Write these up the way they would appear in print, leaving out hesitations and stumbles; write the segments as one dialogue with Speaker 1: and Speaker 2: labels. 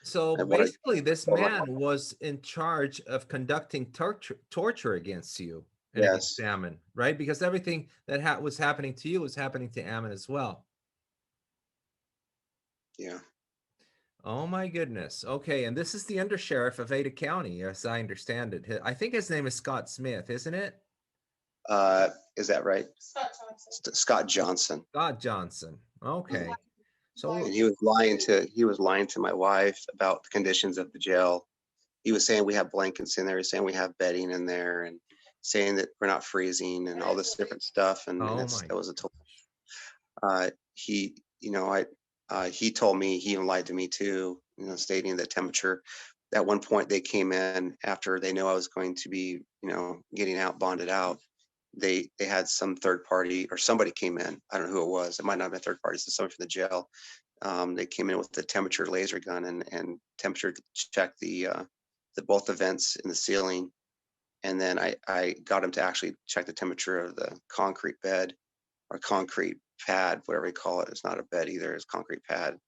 Speaker 1: So
Speaker 2: I wanted
Speaker 1: basically, this
Speaker 2: for my
Speaker 1: man was in charge of conducting torture against you and against
Speaker 2: yes,
Speaker 1: Ammon, right? Because everything that was happening to you was happening to Ammon as well.
Speaker 2: yeah.
Speaker 1: Oh my goodness. Okay, and this is the undersheriff of Ada County, as I understand it. I think his name is Scott Smith, isn't it?
Speaker 2: Is that right? Scott Johnson.
Speaker 1: Scott Johnson.
Speaker 2: Mhm.
Speaker 1: Okay.
Speaker 2: And
Speaker 1: So,
Speaker 2: he was lying to my wife about the conditions of the jail. He was saying we have blankets in there, he's saying we have bedding in there, and saying that we're not freezing and all this different stuff. And
Speaker 1: oh
Speaker 2: that's
Speaker 1: my
Speaker 2: that was a total.
Speaker 1: gosh.
Speaker 2: He, he told me he even lied to me too, stating the temperature. At one point, they came in after they knew I was going to be, getting out, bonded out. They had some third party or somebody came in. I don't know who it was. It might not have been third party. So somebody from the jail. They came in with the temperature laser gun and temperature checked the both the vents in the ceiling. And then I got him to actually check the temperature of the concrete bed or concrete pad, whatever you call it. It's not a bed either; it's concrete pad.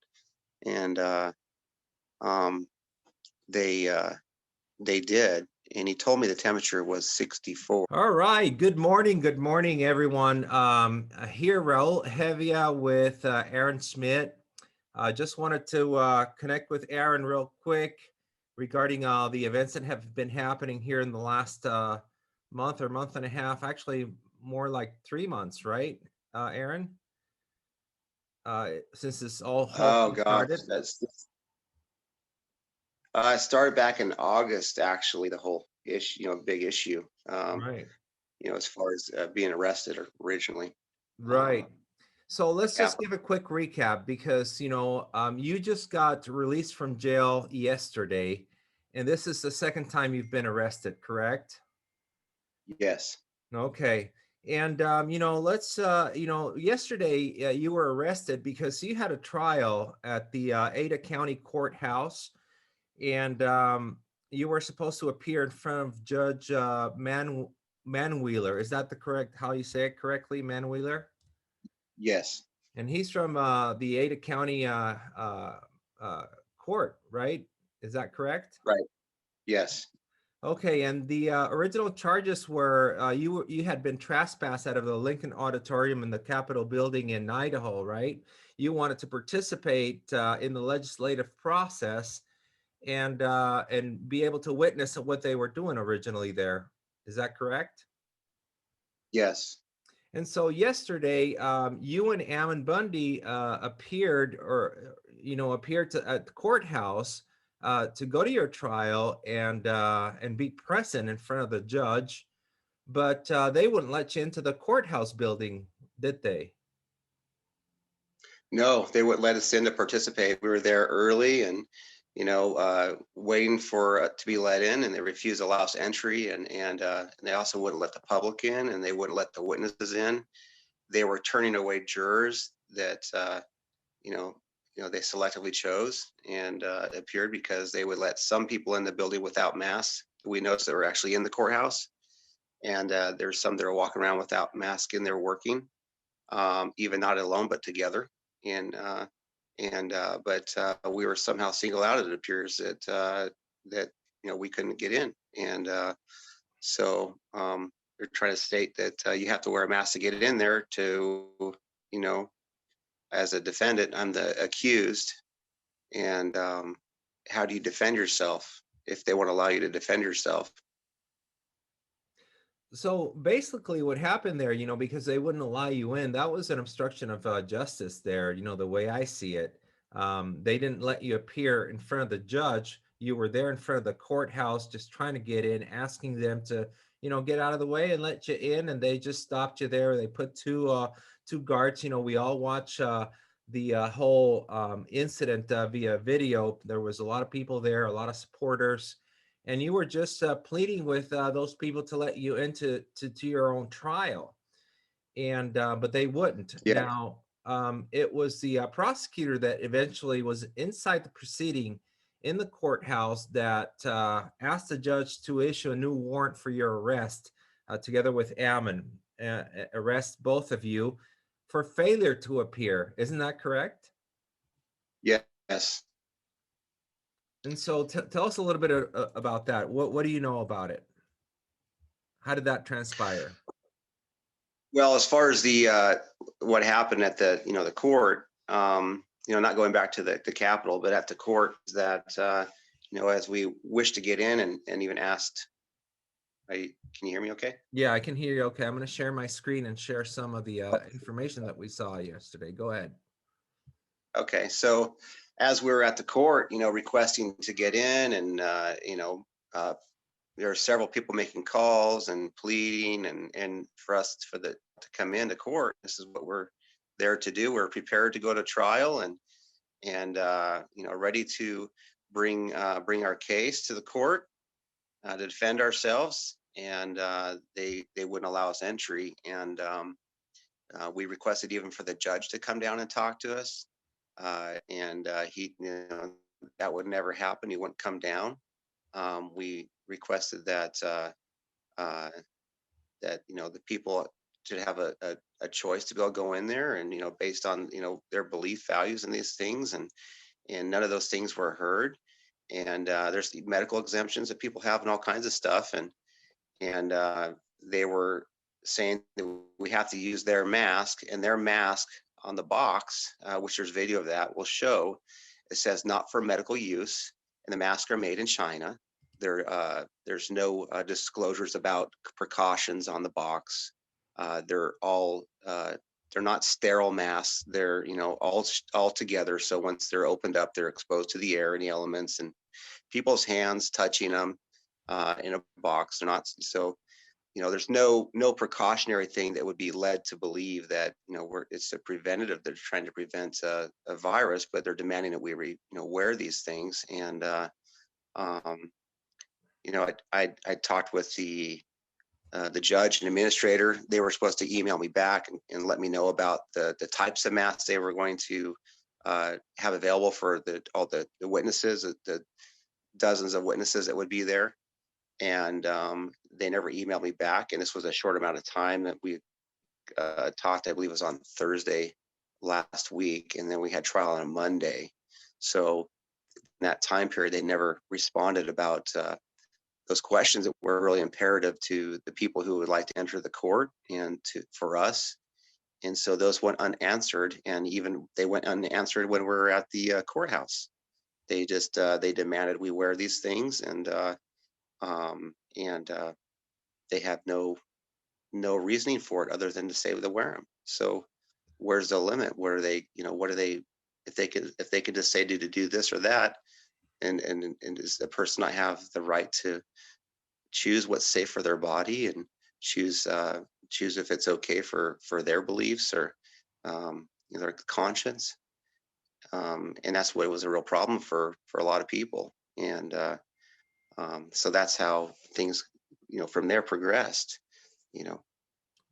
Speaker 2: And um, they they did, and he told me the temperature was 64.
Speaker 1: All right. Good morning, everyone. Here, Raul Hevia with Aaron Schmidt. I just wanted to connect with Aaron real quick regarding the events that have been happening here in the last month or month and a half. Actually, more like 3 months, right, Aaron? Since this all whole
Speaker 2: Oh
Speaker 1: thing
Speaker 2: gosh,
Speaker 1: started.
Speaker 2: that's it started back in August. Actually, the whole issue, big issue.
Speaker 1: Right.
Speaker 2: As far as being arrested originally.
Speaker 1: Right.
Speaker 2: Um,
Speaker 1: So let's
Speaker 2: yeah,
Speaker 1: just give a quick recap because you just got released from jail yesterday, and this is the second time you've been arrested, correct?
Speaker 2: yes,
Speaker 1: Okay. And let's yesterday you were arrested because you had a trial at the Ada County Courthouse, and you were supposed to appear in front of Judge Manwheeler. Is that the correct how you say it correctly, Manwheeler?
Speaker 2: yes,
Speaker 1: And he's from the Ada County uh, court, right? Is that correct?
Speaker 2: right, yes,
Speaker 1: Okay, and the original charges were you had been trespassed out of the Lincoln Auditorium in the Capitol building in Idaho, right? You wanted to participate in the legislative process and be able to witness what they were doing originally there. Is that correct?
Speaker 2: yes.
Speaker 1: And so yesterday, you and Ammon Bundy appeared, or appeared at the courthouse to go to your trial and be present in front of the judge, but they wouldn't let you into the courthouse building, did they?
Speaker 2: No, they wouldn't let us in to participate. We were there early and, waiting for to be let in, and they refused to allow us entry. And they also wouldn't let the public in, and they wouldn't let the witnesses in. They were turning away jurors that, you know, they selectively chose and appeared because they would let some people in the building without masks. We noticed that were actually in the courthouse, and there's some that are walking around without masks and they're working, even not alone but together. And but we were somehow singled out. It appears that we couldn't get in, and so they're trying to state that you have to wear a mask to get in there. To you know, as a defendant, I'm the accused, and how do you defend yourself if they won't allow you to defend yourself?
Speaker 1: So basically, what happened there, because they wouldn't allow you in, that was an obstruction of justice there, the way I see it. They didn't let you appear in front of the judge. You were there in front of the courthouse just trying to get in, asking them to, get out of the way and let you in, and they just stopped you there. They put two guards. We all watch the whole incident via video. There was a lot of people there, a lot of supporters, and you were just pleading with those people to let you into to your own trial, and but they wouldn't.
Speaker 2: Yeah.
Speaker 1: Now, it was the prosecutor that eventually was inside the proceeding in the courthouse that asked the judge to issue a new warrant for your arrest, together with Ammon, arrest both of you for failure to appear. Isn't that correct?
Speaker 2: Yes.
Speaker 1: And so tell us a little bit about that. What do you know about it? How did that transpire?
Speaker 2: Well, as far as the what happened at the the court, not going back to the Capitol, but at the court, that as we wished to get in and even asked, can you hear me? Okay.
Speaker 1: Yeah, I can hear you. Okay, I'm going to share my screen and share some of the information that we saw yesterday. Go ahead.
Speaker 2: Okay, so as we were at the court, requesting to get in, and uh, there are several people making calls and pleading, and for the to come into court. This is what we're there to do. We're prepared to go to trial, and ready to bring our case to the court to defend ourselves. And they wouldn't allow us entry, and we requested even for the judge to come down and talk to us. And he, that would never happen. He wouldn't come down. We requested that the people should have a choice to go in there, and based on their belief values and these things, and none of those things were heard. And there's the medical exemptions that people have and all kinds of stuff, and they were saying that we have to use their mask, and their mask on the box, which there's video of that, will show it says not for medical use, and the masks are made in China. There's no disclosures about precautions on the box. They're all they're not sterile masks. They're all together. So once they're opened up, they're exposed to the air and the elements and people's hands touching them in a box. They're not so. There's no precautionary thing that would be led to believe that it's a preventative. They're trying to prevent a virus, but they're demanding that we wear these things. And um, I talked with the judge and administrator. They were supposed to email me back and let me know about the types of masks they were going to have available for all the witnesses, the dozens of witnesses that would be there. And they never emailed me back. And this was a short amount of time that we talked. I believe it was on Thursday last week, and then we had trial on a Monday. So in that time period, they never responded about those questions that were really imperative to the people who would like to enter the court and for us. And so those went unanswered, and even they went unanswered when we were at the courthouse. They just they demanded we wear these things, and they have no reasoning for it other than to say they wear them. So where's the limit? Where are they? What are they? If they could just say to do this or that, and does the person not have the right to choose what's safe for their body and choose if it's okay for their beliefs or their conscience? And that's what was a real problem for a lot of people. And so that's how things from there progressed. you know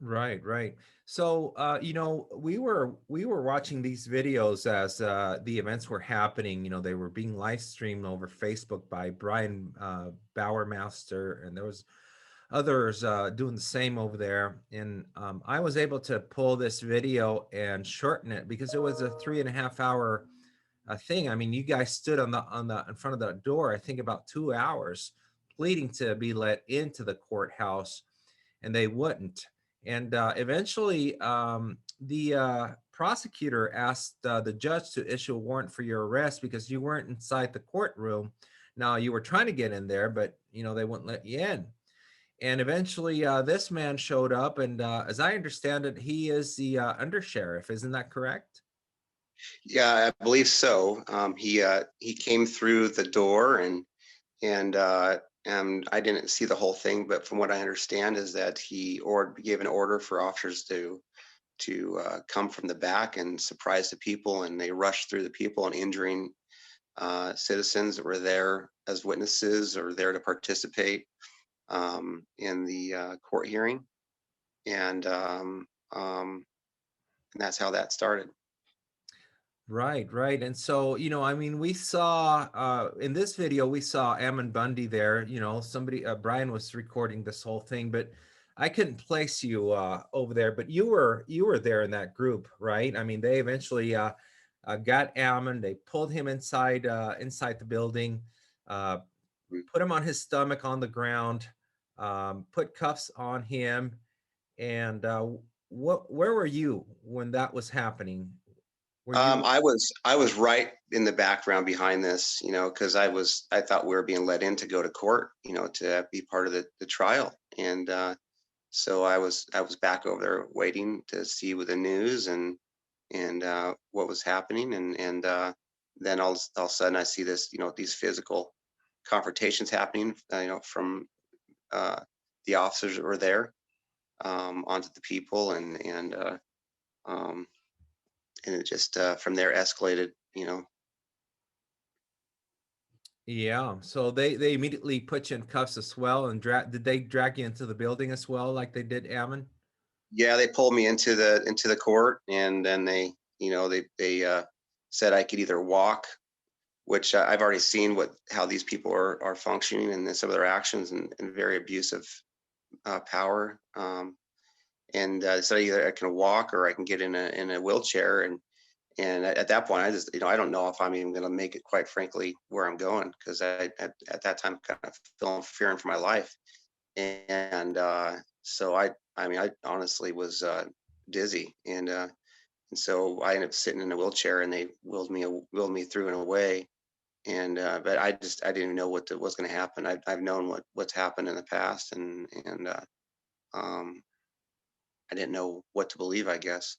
Speaker 1: Right, right. So, we were watching these videos as the events were happening. They were being live streamed over Facebook by Brian Bowermaster, and there was others doing the same over there. And I was able to pull this video and shorten it because it was a 3.5 hour thing. I mean, you guys stood on the in front of the door, I think about 2 hours, pleading to be let into the courthouse, and they wouldn't. And eventually, the prosecutor asked the judge to issue a warrant for your arrest because you weren't inside the courtroom. Now, you were trying to get in there, but they wouldn't let you in. And eventually, this man showed up, and as I understand it, he is the undersheriff. Isn't that correct?
Speaker 2: yeah, I believe so. He came through the door, and I didn't see the whole thing, but from what I understand is that he gave an order for officers to come from the back and surprise the people, and they rushed through the people and injuring citizens that were there as witnesses or there to participate in the court hearing, and that's how that started.
Speaker 1: Right, right. And so, I mean, we saw in this video, we saw Ammon Bundy there. Somebody, Brian was recording this whole thing, but I couldn't place you over there. But you were there in that group, right? I mean, they eventually got Ammon. They pulled him inside the building. uh,
Speaker 2: Mm.
Speaker 1: put him on his stomach on the ground, put cuffs on him. And where were you when that was happening? Were you
Speaker 2: I was right in the background behind this, because I thought we were being let in to go to court, to be part of the trial, and so I was back over there waiting to see with the news and what was happening, and then all of a sudden I see this, these physical confrontations happening, from uh, the officers that were there, onto the people, um, and it just from there escalated.
Speaker 1: Yeah, so they immediately put you in cuffs as well, and did they drag you into the building as well, like they did Ammon?
Speaker 2: Yeah, they pulled me into the court, and then they said I could either walk, which I've already seen how these people are functioning and some of their actions, and very abusive power. And they said either I can walk or I can get in a wheelchair, and at that point I just, I don't know if I'm even going to make it, quite frankly, where I'm going, because at that time kind of fearing for my life. And so I mean, I honestly was dizzy, and so I ended up sitting in a wheelchair, and they wheeled me through in a way. And but I didn't even know was going to happen. I've known what's happened in the past, and um, I didn't know what to believe, I guess.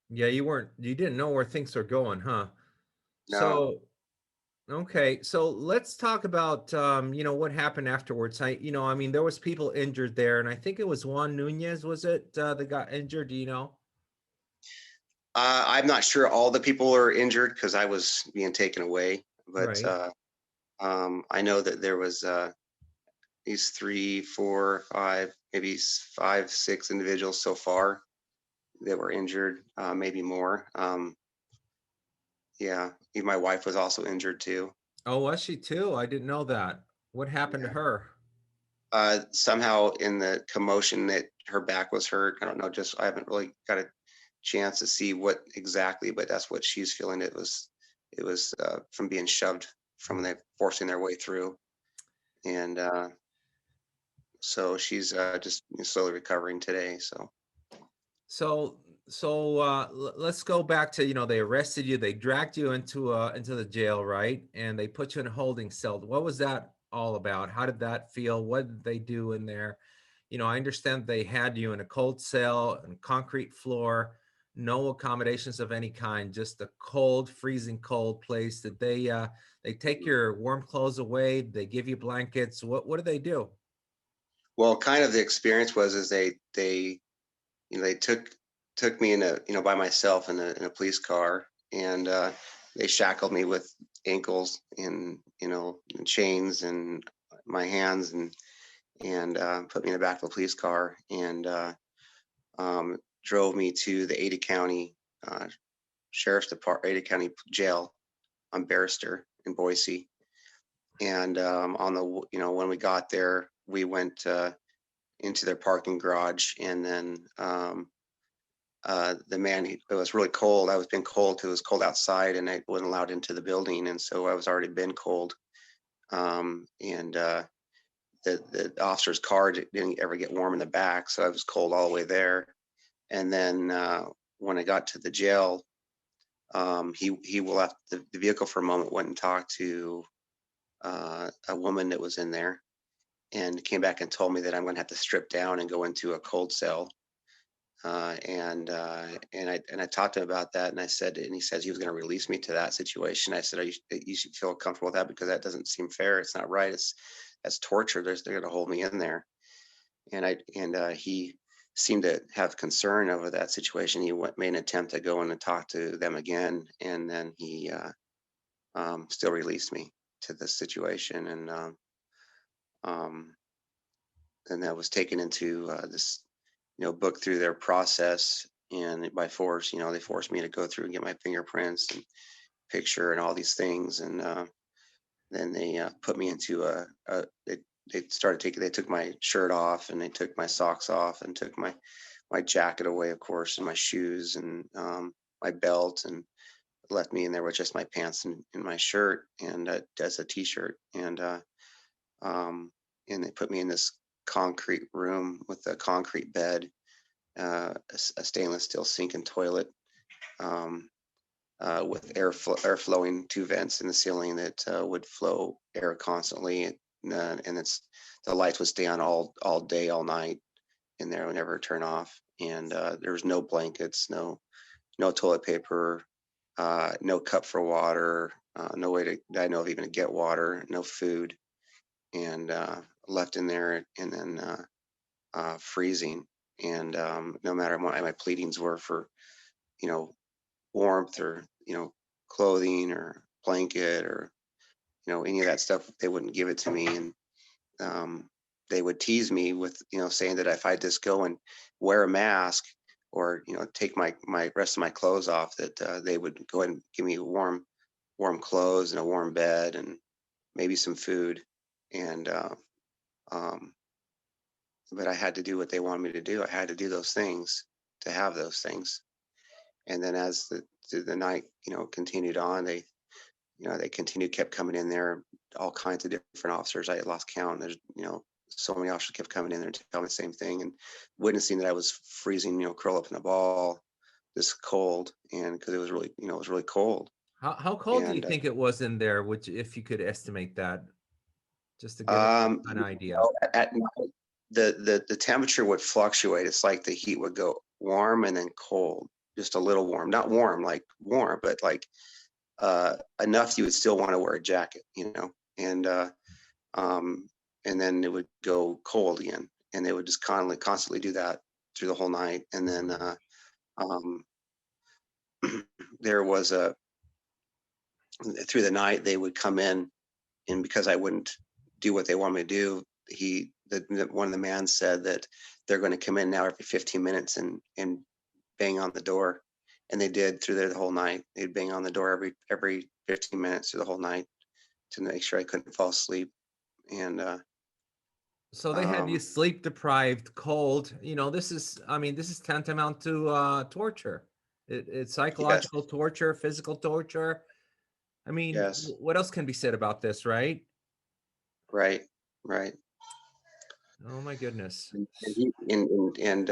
Speaker 1: Yeah, you didn't know where things were going, huh?
Speaker 2: No.
Speaker 1: So okay, so let's talk about what happened afterwards. I mean, there was people injured there, and I think it was Juan Nunez, was it, that got injured? Do you know?
Speaker 2: I'm not sure all the people are injured because I was being taken away, but
Speaker 1: Right.
Speaker 2: I know that there was these three, four, five, maybe five, six individuals so far that were injured, maybe more. Yeah, even my wife was also injured too.
Speaker 1: Oh, was she too? I didn't know that. What happened to
Speaker 2: Yeah.
Speaker 1: her?
Speaker 2: Somehow in the commotion that her back was hurt. I don't know. Just I haven't really got a chance to see what exactly, but that's what she's feeling. It was from being shoved from they forcing their way through, and so she's just slowly recovering today. So
Speaker 1: So let's go back to, they arrested you, they dragged you into the jail, right? And they put you in a holding cell. What was that all about? How did that feel? What did they do in there? I understand they had you in a cold cell and concrete floor, no accommodations of any kind, just a cold, freezing cold place. Did they take your warm clothes away? Did they give you blankets? What did they do?
Speaker 2: well, kind of the experience was is they took me in a by myself in a police car, and they shackled me with ankles and chains and my hands, and put me in the back of the police car, and drove me to the Ada County uh, Sheriff's Department, Ada County Jail on Barrister in Boise. And on the when we got there, we went into their parking garage, and then the man, it was really cold. I was being cold because it was cold outside, and I wasn't allowed into the building, and so I was already been cold. And the officer's car didn't ever get warm in the back, so I was cold all the way there. And then when I got to the jail, he left the vehicle for a moment, went and talked to a woman that was in there, and came back and told me that I'm going to have to strip down and go into a cold cell. And I talked to him about that, and I said, and he says he was going to release me to that situation. I said, you should feel comfortable with that, because that doesn't seem fair. It's not right. That's torture. They're going to hold me in there. And he seemed to have concern over that situation. He made an attempt to go in and talk to them again, and then he still released me to this situation. And then I was taken into this book through their process, and by force, they forced me to go through and get my fingerprints and picture and all these things. And then they put me into they took my shirt off, and they took my socks off, and took my jacket away, of course, and my shoes, and my belt, left me in there with just my pants and my shirt and as a t-shirt. Um, and they put me in this concrete room with a concrete bed, a stainless steel sink and toilet, um, with air flowing two vents in the ceiling that would flow air constantly. And the lights would stay on all day, all night in there, would never turn off. And there was no blankets, no toilet paper, no cup for water, no way to I know of even to get water, no food, and left in there, and then freezing. And no matter what my pleadings were for, you know, warmth or clothing or blanket or any of that stuff, they wouldn't give it to me. And um, they would tease me with saying that if I just go and wear a mask or take my rest of my clothes off, that they would go ahead and give me warm clothes and a warm bed and maybe some food. And um, but I had to do what they wanted me to do. I had to do those things to have those things. And then as the night continued on, they continued, kept coming in there, all kinds of different officers. I had lost count. There's so many officers kept coming in there to tell me the same thing and witnessing that I was freezing, curl up in a ball, this cold, and because it was really cold.
Speaker 1: How cold do you
Speaker 2: And
Speaker 1: think it was in there? Which, if you could estimate that, just to get an idea.
Speaker 2: at night, the temperature would fluctuate. It's like the heat would go warm and then cold, just a little warm, not warm like warm, but like enough you would still want to wear a jacket, and um, and then it would go cold again, and they would just constantly do that through the whole night. And then um, there was a through the night they would come in, and because I wouldn't do what they want me to do, one of the man said that they're going to come in now every 15 minutes and bang on the door, and they did through there the whole night. They'd bang on the door every 15 minutes through the whole night to make sure I couldn't fall asleep. And
Speaker 1: So they had you
Speaker 2: um,
Speaker 1: sleep deprived, cold. This is tantamount to torture. It's
Speaker 2: yes,
Speaker 1: psychological torture, physical torture. I mean,
Speaker 2: yes,
Speaker 1: what else can be said about this, right?
Speaker 2: right, right.
Speaker 1: Oh my goodness.
Speaker 2: And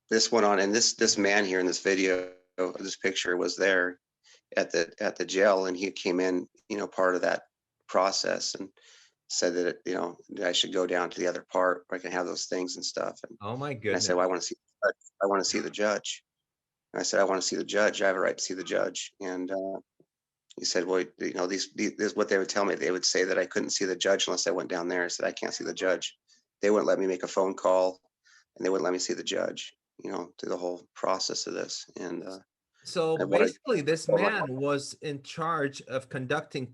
Speaker 2: this went on, and this man here in this video, this picture was there at the jail, and he came in, part of that process, and said that that I should go down to the other part where I can have those things and stuff.
Speaker 1: Oh my
Speaker 2: And I said,
Speaker 1: goodness.
Speaker 2: well, I want to see the judge. And I said, I want to see the judge. I have a right to see the judge. And he said, well, these this is what they would tell me. They would say that I couldn't see the judge unless I went down there. I said, I can't see the judge. They wouldn't let me make a phone call, and they wouldn't let me see the judge, through the whole process of this.
Speaker 1: So
Speaker 2: And what I
Speaker 1: basically, this
Speaker 2: told them,
Speaker 1: man was in charge of conducting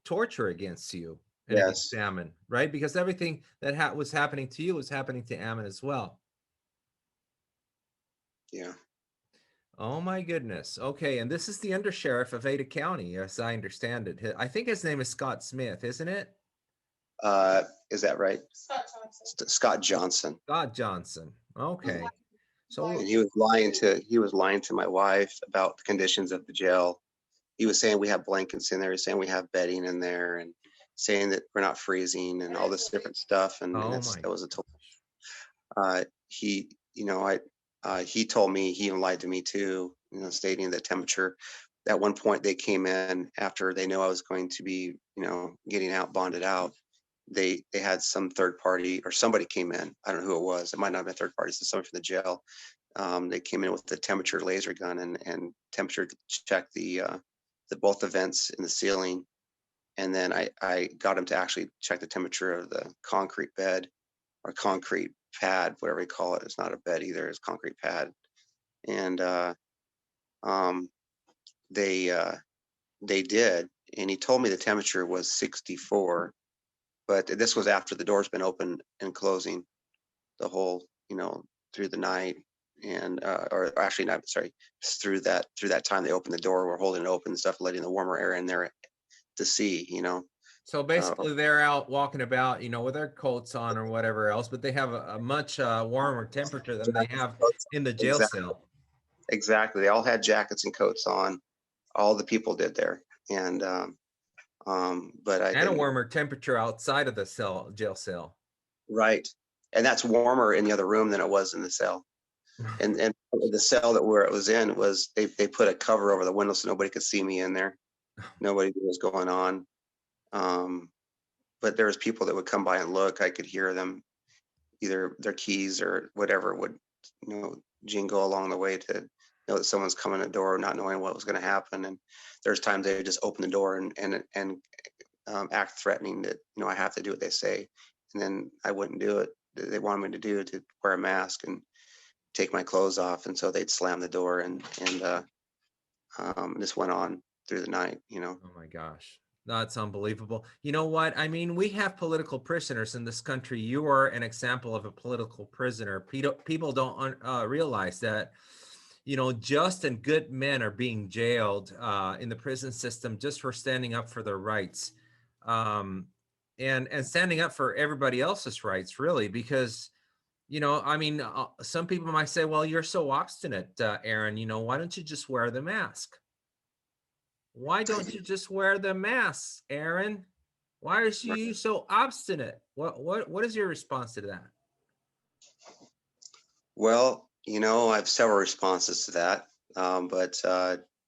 Speaker 1: torture against you and against
Speaker 2: yes,
Speaker 1: Ammon, right? Because everything that was happening to you was happening to Ammon as well.
Speaker 2: yeah,
Speaker 1: Oh my goodness. Okay, and this is the undersheriff of Ada County, as I understand it. I think his name is Scott Smith, isn't it?
Speaker 2: is that right? Scott Johnson.
Speaker 1: Scott Johnson. Okay.
Speaker 2: And
Speaker 1: So,
Speaker 2: he was lying to my wife about the conditions of the jail. He was saying we have blankets in there. He's saying we have bedding in there, and saying that we're not freezing and all this different stuff. And
Speaker 1: oh my
Speaker 2: that was a total.
Speaker 1: gosh.
Speaker 2: He, he told me, he even lied to me too, stating the temperature. At one point, they came in after they knew I was going to be, getting out, bonded out. They had some third party, or somebody came in. I don't know who it was. It might not have been third party. It's somebody from the jail. They came in with the temperature laser gun and temperature checked the both the vents in the ceiling. And then I got him to actually check the temperature of the concrete bed or concrete pad, whatever you call it. It's not a bed either; it's concrete pad. And um, they they did, and he told me the temperature was 64. But this was after the door's been open and closing the whole, through the night. And or actually not, sorry, through that time they opened the door, we're holding it open and stuff, letting the warmer air in there to see,
Speaker 1: So
Speaker 2: uh,
Speaker 1: basically, they're out walking about, with their coats on or whatever else, but they have a much warmer temperature than they have in the jail
Speaker 2: exactly,
Speaker 1: cell.
Speaker 2: exactly. They all had jackets and coats on. all the people did there. And but I
Speaker 1: And a
Speaker 2: didn't get
Speaker 1: warmer temperature outside of the jail cell.
Speaker 2: right. And that's warmer in the other room than it was in the cell. And the cell that where it was in was they put a cover over the window so nobody could see me in there. Nobody knew what was going on. Um, but there was people that would come by and look. I could hear them, either their keys or whatever would, jingle along the way to know that someone's coming at the door, not knowing what was going to happen. And there's times they would just open the door and act threatening that, I have to do what they say. And then I wouldn't do it. They wanted me to do it, to wear a mask and take my clothes off. And so they'd slam the door and this went on through the night.
Speaker 1: Oh my gosh. That's unbelievable. You know what? I mean, we have political prisoners in this country. You are an example of a political prisoner. People don't realize that, just and good men are being jailed in the prison system just for standing up for their rights, and standing up for everybody else's rights, really, because, I mean, some people might say, well, you're so obstinate, Aaron, why don't you just wear the mask? Why don't you just wear the mask, Aaron? Why are you so obstinate? What is your response to that?
Speaker 2: Well, I have several responses to that, but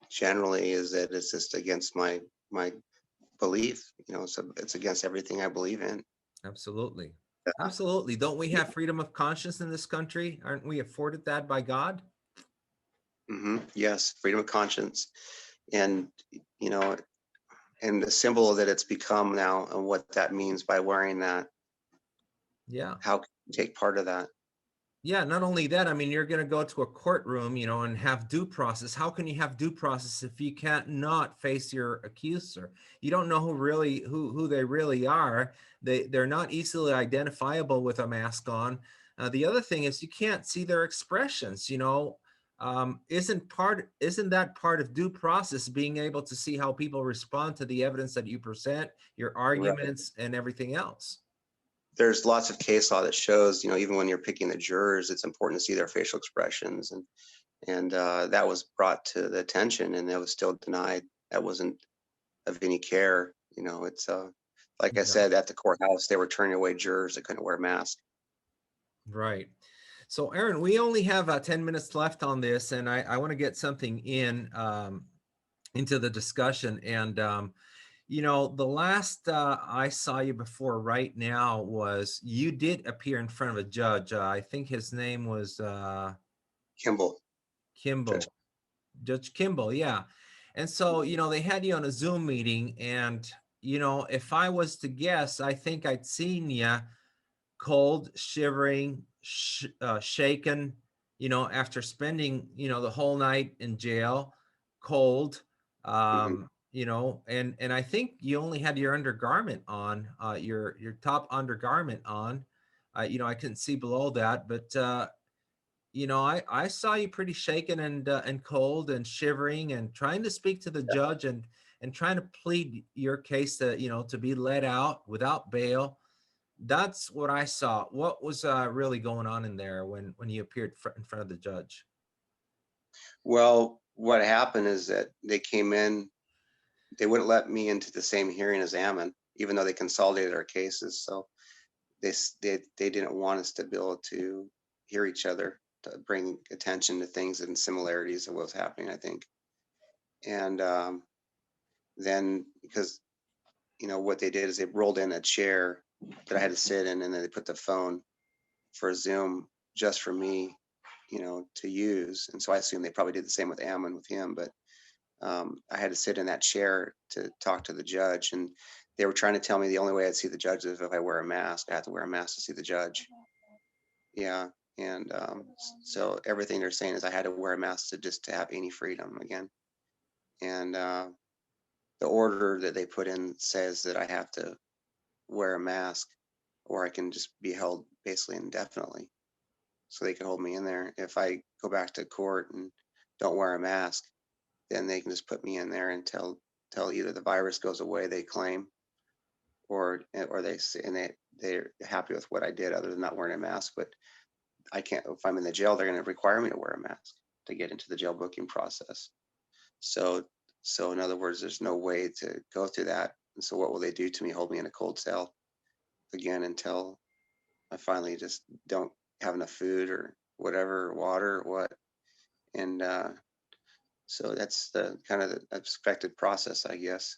Speaker 2: generally is that it's just against my belief. So it's against everything I believe in.
Speaker 1: Absolutely. Absolutely. Don't we have freedom of conscience in this country? Aren't we afforded that by God?
Speaker 2: Yes, freedom of conscience, and you know, and the symbol that it's become now, and what that means by wearing that.
Speaker 1: Yeah.
Speaker 2: How can you take part of that?
Speaker 1: Yeah, not only that, I mean, you're going to go to a courtroom, and have due process. How can you have due process if you can't not face your accuser? You don't know who they really are. They're not easily identifiable with a mask on. The other thing is you can't see their expressions. Isn't that part of due process, being able to see how people respond to the evidence that you present, your
Speaker 2: Right.
Speaker 1: arguments, and everything else?
Speaker 2: There's lots of case law that shows, even when you're picking the jurors, it's important to see their facial expressions, and that was brought to the attention, and it was still denied. That wasn't of any care. It's like I said,
Speaker 1: Exactly.
Speaker 2: at the courthouse, they were turning away jurors that couldn't wear masks.
Speaker 1: Right. So, Aaron, we only have 10 minutes left on this, and I want to get something into the discussion. And, the last I saw you before right now was you did appear in front of a judge. I think his name was
Speaker 2: Kimball, Judge.
Speaker 1: Kimball, Judge Kimball. Yeah. And so, they had you on a Zoom meeting. And, if I was to guess, I think I'd seen you cold, shivering, shaken, after spending, the whole night in jail, cold,
Speaker 2: Mhm.
Speaker 1: and I think you only had your undergarment on, your top undergarment on. I couldn't see below that, but I saw you pretty shaken and cold and shivering and trying to speak to the judge and trying to plead your case to, to be let out without bail. That's what I saw. What was really going on in there when you appeared in front of the judge?
Speaker 2: Well, what happened is that they came in, they wouldn't let me into the same hearing as Ammon, even though they consolidated our cases. So they didn't want us to be able to hear each other, to bring attention to things and similarities of what was happening, I think. And then because what they did is they rolled in a chair that I had to sit in, and then they put the phone for Zoom just for me, to use. And so I assume they probably did the same with Ammon with him, but I had to sit in that chair to talk to the judge, and they were trying to tell me the only way I'd see the judge is if I wear a mask. I have to wear a mask to see the judge. Yeah, and so everything they're saying is I had to wear a mask to have any freedom again. And the order that they put in says that I have to wear a mask, or I can just be held basically indefinitely. So they can hold me in there. If I go back to court and don't wear a mask, then they can just put me in there until either the virus goes away, they claim, or they say, and they're happy with what I did other than not wearing a mask. But I can't. If I'm in the jail, they're going to require me to wear a mask to get into the jail booking process. So So in other words, there's no way to go through that. And so what will they do to me? Hold me in a cold cell again until I finally just don't have enough food or whatever, or water or what. And so that's the kind of the expected process, I guess.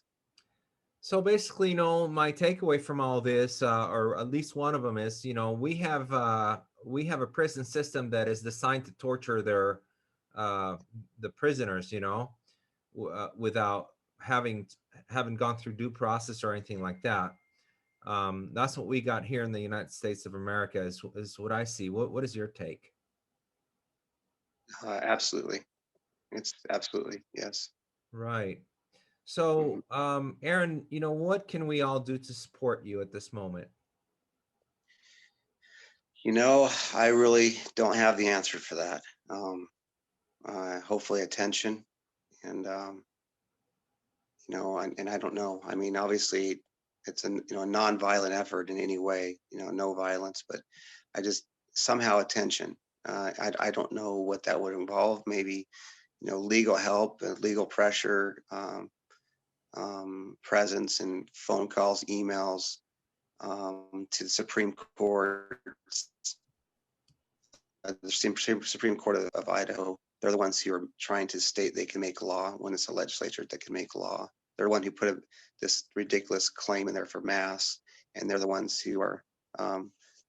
Speaker 1: So basically, my takeaway from all this, or at least one of them is, we have a prison system that is designed to torture uh, the prisoners, without having gone through due process or anything like that. That's what we got here in the United States of America, is what I see. What is your take?
Speaker 2: Absolutely. It's absolutely, yes.
Speaker 1: Right.
Speaker 2: Mhm.
Speaker 1: So, Aaron, what can we all do to support you at this moment?
Speaker 2: I really don't have the answer for that. Um, Hopefully attention and, and I don't know. I mean, obviously it's a nonviolent effort in any way, no violence, but I just somehow attention. I don't know what that would involve. Maybe, legal help, legal pressure, presence and phone calls, emails, to the Supreme Court, the Supreme Court of Idaho. They're the ones who are trying to state they can make law when it's a legislature that can make law. They're the one who put this ridiculous claim in there for mass, and they're the ones who are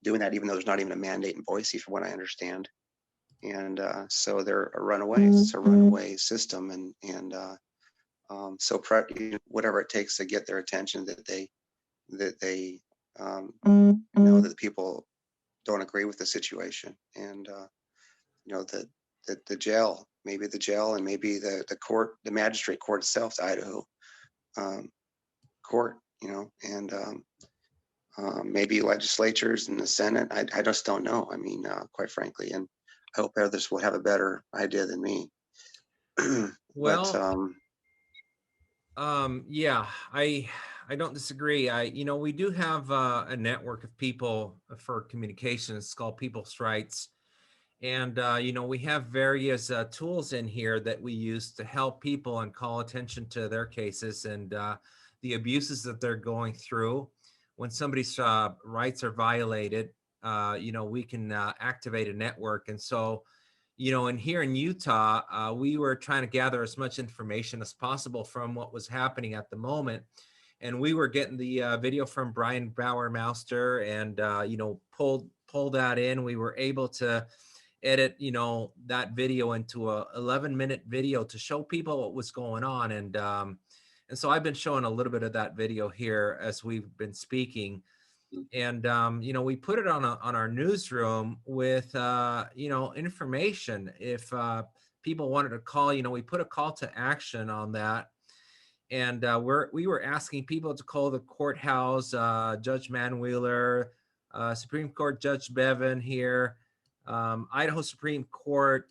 Speaker 2: doing that, even though there's not even a mandate in Boise, from what I understand. And so they're a runaway. It's a runaway system, so whatever it takes to get their attention, that they know that the people don't agree with the situation, and the jail, maybe the jail, and maybe the court, the magistrate court itself, the Idaho um, court, and maybe legislatures and the Senate. I just don't know. I mean, quite frankly, and I hope others will have a better idea than me. But
Speaker 1: Well, yeah, I don't disagree. We do have a network of people for communication. It's called People's Rights. And, we have various tools in here that we use to help people and call attention to their cases and the abuses that they're going through. When somebody's rights are violated, we can activate a network. And so, and here in Utah, we were trying to gather as much information as possible from what was happening at the moment. And we were getting the video from Brian Bauer Mauster and, pulled that in. We were able to edit that video into a 11-minute video to show people what was going on, and so I've been showing a little bit of that video here as we've been speaking. And we put it on our newsroom with information. If people wanted to call, we put a call to action on that. And we were asking people to call the courthouse, Judge Manwheeler, Supreme Court Judge Bevan here, Idaho Supreme Court,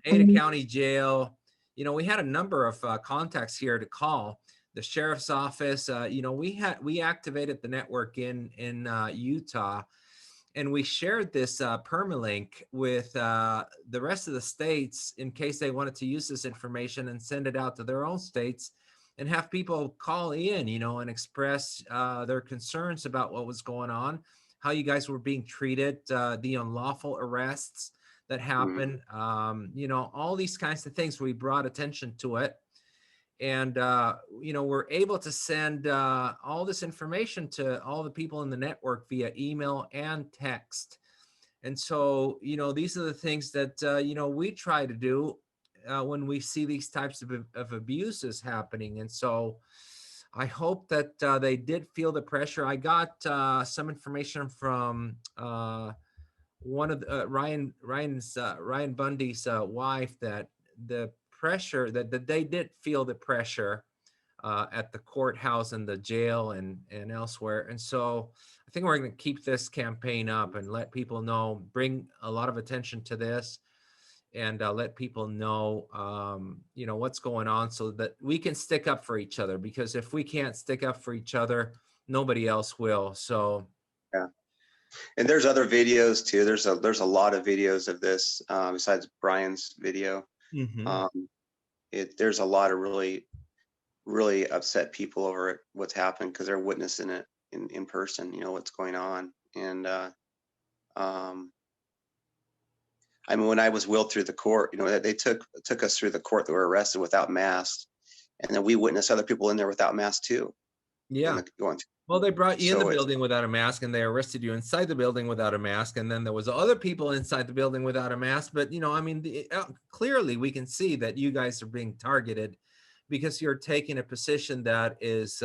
Speaker 1: Ada County Jail. We had a number of contacts here to call. The sheriff's office. We activated the network in Utah, and we shared this permalink with the rest of the states in case they wanted to use this information and send it out to their own states and have people call in, and express their concerns about what was going on, how you guys were being treated, the unlawful arrests that
Speaker 2: mhm.
Speaker 1: happened, all these kinds of things. We brought attention to it. And, we're able to send all this information to all the people in the network via email and text. And so, these are the things that, we try to do when we see these types of abuses happening. And so I hope that they did feel the pressure. I got some information from one of the, Ryan Bundy's wife, that the pressure that they did feel the pressure at the courthouse and the jail and elsewhere. And so I think we're going to keep this campaign up and let people know, bring a lot of attention to this, and let people know, what's going on, so that we can stick up for each other. Because if we can't stick up for each other, nobody else will. So,
Speaker 2: Yeah. And there's other videos too. There's a lot of videos of this, besides Brian's video.
Speaker 1: mhm.
Speaker 2: Um, there's a lot of really really upset people over what's happened because they're witnessing it in person, what's going on. And um, I mean, when I was wheeled through the court, they took us through the court that were arrested without masks, and then we witnessed other people in there without masks too,
Speaker 1: Yeah.
Speaker 2: going
Speaker 1: Well,
Speaker 2: through.
Speaker 1: they brought you in the
Speaker 2: So it's
Speaker 1: building without a mask, and they arrested you inside the building without a mask, and then there was other people inside the building without a mask. But I mean, clearly we can see that you guys are being targeted because you're taking a position that is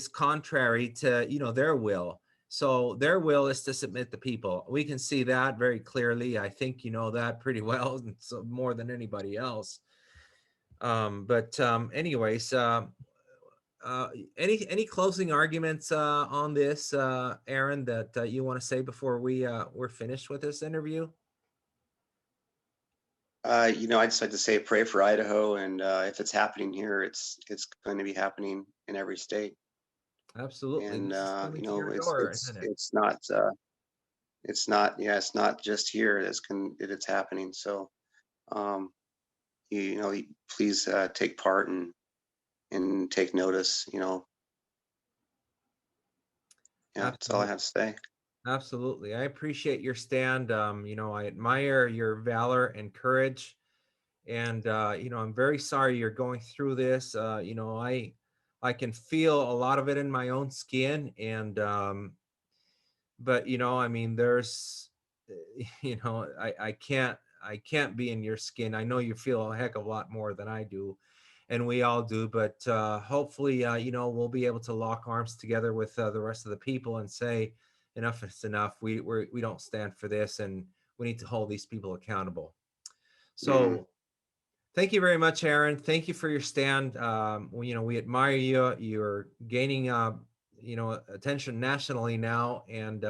Speaker 1: contrary to their will. So their will is to submit the people. We can see that very clearly. I think you know that pretty well, and so more than anybody else. But anyways, uh, any closing arguments on this, Aaron, that you want to say before we're finished with this interview?
Speaker 2: I just like to say, pray for Idaho, and if it's happening here, it's going to be happening in every state.
Speaker 1: Absolutely,
Speaker 2: And
Speaker 1: this is coming to your
Speaker 2: it's
Speaker 1: door,
Speaker 2: it's
Speaker 1: isn't it?
Speaker 2: it's not it's not just here it's happening. So um, please take part and take notice. Yeah, that's all I
Speaker 1: Absolutely.
Speaker 2: have to say.
Speaker 1: Absolutely. I appreciate your stand. I admire your valor and courage. And I'm very sorry you're going through this. I can feel a lot of it in my own skin. And but I mean, there's I can't be in your skin. I know you feel a heck of a lot more than I do, and we all do. But hopefully, we'll be able to lock arms together with the rest of the people and say, enough is enough. We don't stand for this, and we need to hold these people accountable.
Speaker 2: Hmm.
Speaker 1: So thank you very much, Aaron. Thank you for your stand. We admire you. You're gaining attention nationally now, and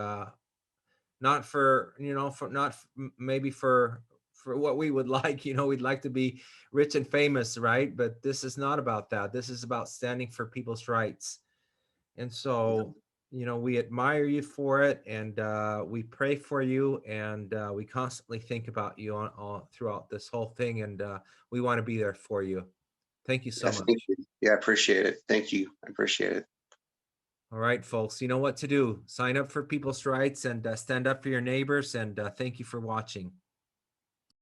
Speaker 1: not for for not maybe for what we would like. We'd like to be rich and famous, right? But this is not about that. This is about standing for people's rights. And so we admire you for it, and we pray for you, and we constantly think about you on all throughout this whole thing, and we want to be there for you. Thank you so
Speaker 2: Yeah, thank
Speaker 1: much.
Speaker 2: you. Yeah, I appreciate it. Thank you. I appreciate it.
Speaker 1: All right, folks, you know what to do. Sign up for people's rights and stand up for your neighbors, and thank you for watching.